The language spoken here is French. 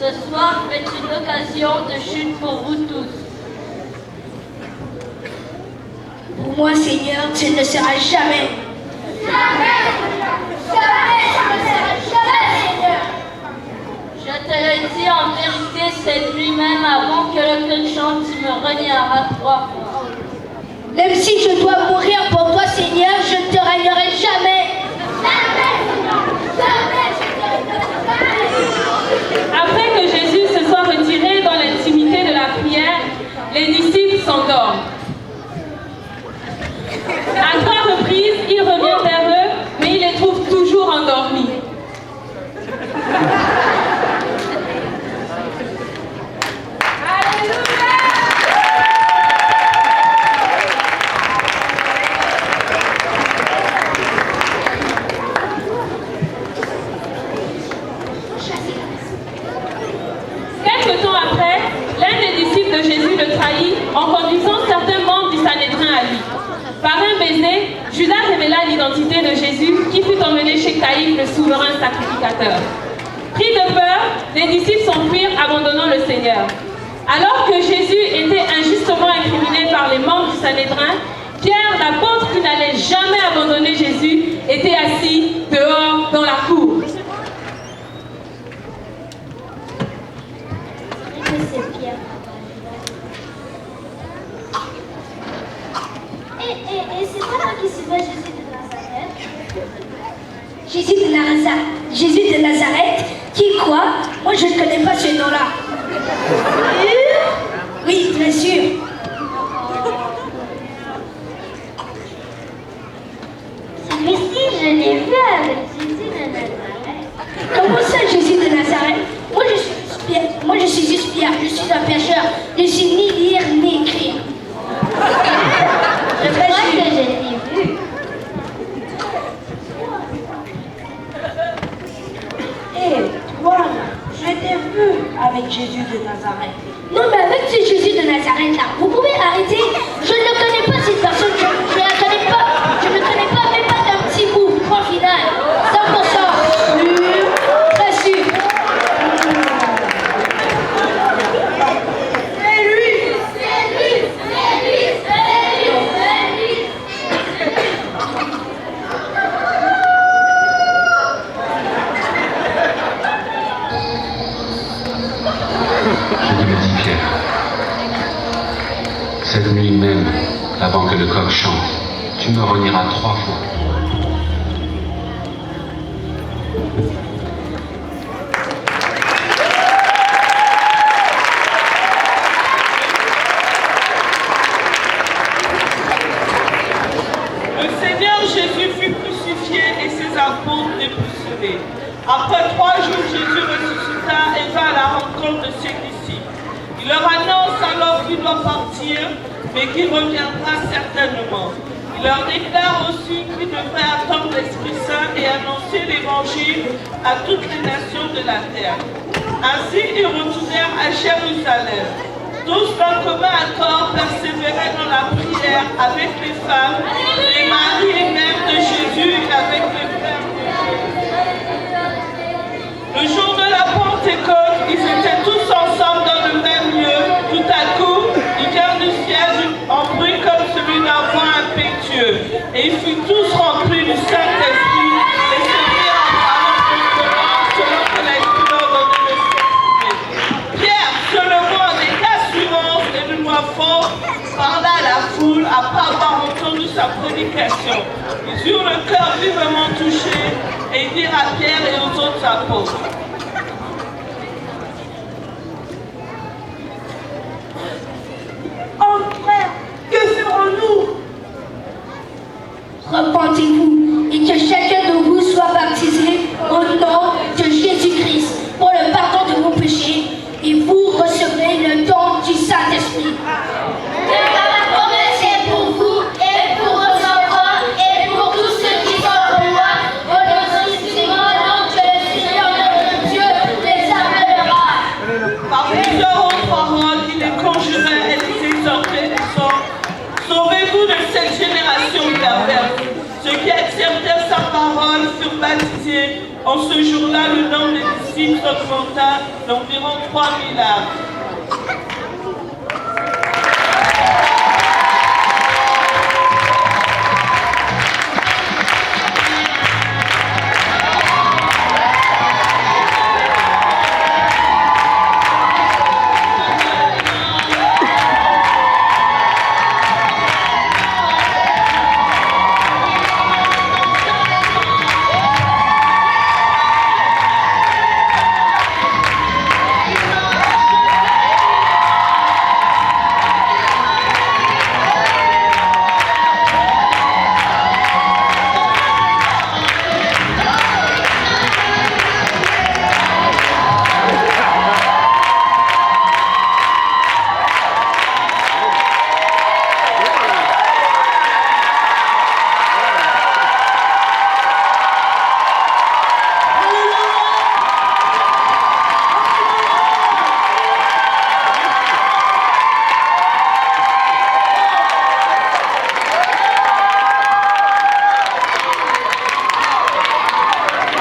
Ce soir est une occasion de chute pour vous tous. Pour moi, Seigneur, tu ne seras jamais. Jamais, jamais, je ne serai jamais, Seigneur. Je te le dis en vérité cette nuit même avant que le cœur chante, tu me renieras 3 fois. Même si je dois mourir pour toi, Seigneur, je ne te régnerai jamais. Jamais, Seigneur, jamais, je ne serai jamais. Après que Jésus se soit retiré dans l'intimité de la prière, les disciples s'endorment. À 3 reprises, il revient vers eux, mais il les trouve toujours endormis. Quelque temps après, l'un des disciples de Jésus le trahit en conduisant certains membres du Sanhédrin à lui. Par un baiser, Judas révéla l'identité de Jésus qui fut emmené chez Caïphe, le souverain sacrificateur. Pris de peur, les disciples s'enfuirent, abandonnant le Seigneur. Alors que Jésus était injustement incriminé par les membres du Sanhédrin, Pierre, l'apôtre qui n'allait jamais abandonner Jésus, était assis dehors dans la cour. C'est Pierre. Et c'est pas là qui suivait Jésus de Nazareth? Jésus de Nazareth, qui quoi? Moi, je ne connais pas ce nom-là. Oui, bien sûr. Celui-ci, je l'ai vu avec Jésus de Nazareth. Comment ça, Jésus de Nazareth? Moi, je suis juste Pierre. Je suis un pécheur. Je suis ni lire ni écrire. Je crois que je l'ai vu. Hé, toi, je t'ai vu avec Jésus de Nazareth. Non, mais avec ce Jésus de Nazareth là, vous pouvez arrêter. Je ne connais pas cette personne. Je ne la connais pas. Je ne connais pas, même pas d'un petit bout. Point final. 100% sûr. Très sûr. C'est lui. Je te le dis, Pierre. Cette nuit même, avant que le coq chante, tu me renieras 3 fois. Le Seigneur Jésus fut crucifié et ses apôtres dépoussiérés. Après 3 jours, Jésus ressuscita et va à la rencontre de ses disciples. Il leur annonce alors qu'il doit partir, mais qu'il reviendra certainement. Il leur déclare aussi qu'ils devraient attendre l'Esprit Saint et annoncer l'Évangile à toutes les nations de la terre. Ainsi, ils retournèrent à Jérusalem. Tous d'un commun accord persévéraient dans la prière avec les femmes, les maris et mères de Jésus et avec les frères de Jésus. Le jour de la Pentecôte, ils étaient tous ensemble dans le même lieu. Tout à coup, il vient du ciel un bruit comme celui d'un vent impétueux. Et ils furent tous remplis du Saint-Esprit et se mirent en parlant selon que l'Esprit leur donnait de s'exprimer. Pierre, se levant avec assurance et d'une voix forte, parla à la foule après avoir entendu sa prédication. Ils eurent le cœur vivement touché et ils dirent à Pierre et aux autres apôtres: Oh frère, que ferons-nous? Repentez-vous et que chacun de vous soit baptisé au nom de Jésus-Christ pour le pardon de vos péchés et vous recevrez le don du Saint-Esprit. La promesse est pour vous et pour vos enfants et pour tous ceux qui sont au loin, au nom que le Seigneur notre Dieu les appellera. par plusieurs autres paroles, il les conjurait et les exhortait, disant: Sauvez-vous de cette génération perverse. Ceux qui acceptèrent sa parole furent baptisés, En ce jour-là, le nombre des disciples augmenta d'environ 3000 âmes.